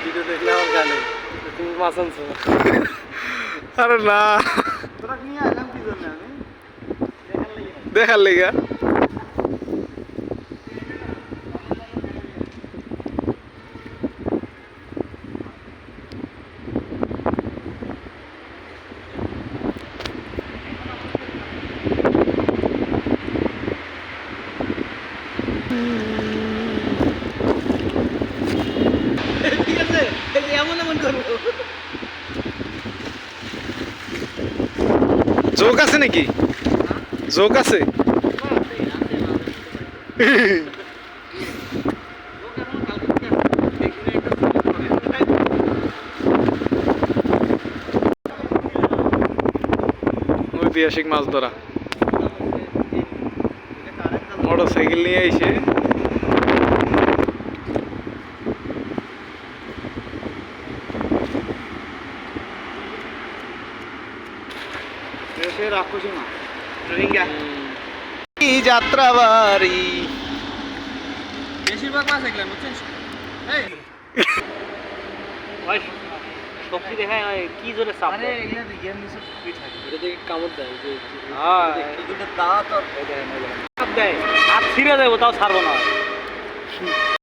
Video দেখলে আমার গালে তুমি মাছ আনছো। আরে না, তোরা নিয়ে আইলাম কি জন্য আমি দেখার লেগা। ঠিক আছে, এই যে এমন এমন করবো। জোক আছে নাকি? জোক আছে? ঐতিহাসিক মাছ ধরা, মোটর সাইকেল নিয়ে এসে রাক্ষসী মাছ রোহিঙ্গা যাত্রাবাড়ি। বেশিরভাগ মাছ দেখলাম বুঝছেন। সবজি দেখায় কি জোরে চাপ মানে এগুলা রিগের নিচে ফুটি থাকে, এটা দেখে কামড় দেয় যে হ্যাঁ দুটো দাঁত আর দেয় হাত ছিঁড়ে দেবো তাও ছাড়বো না।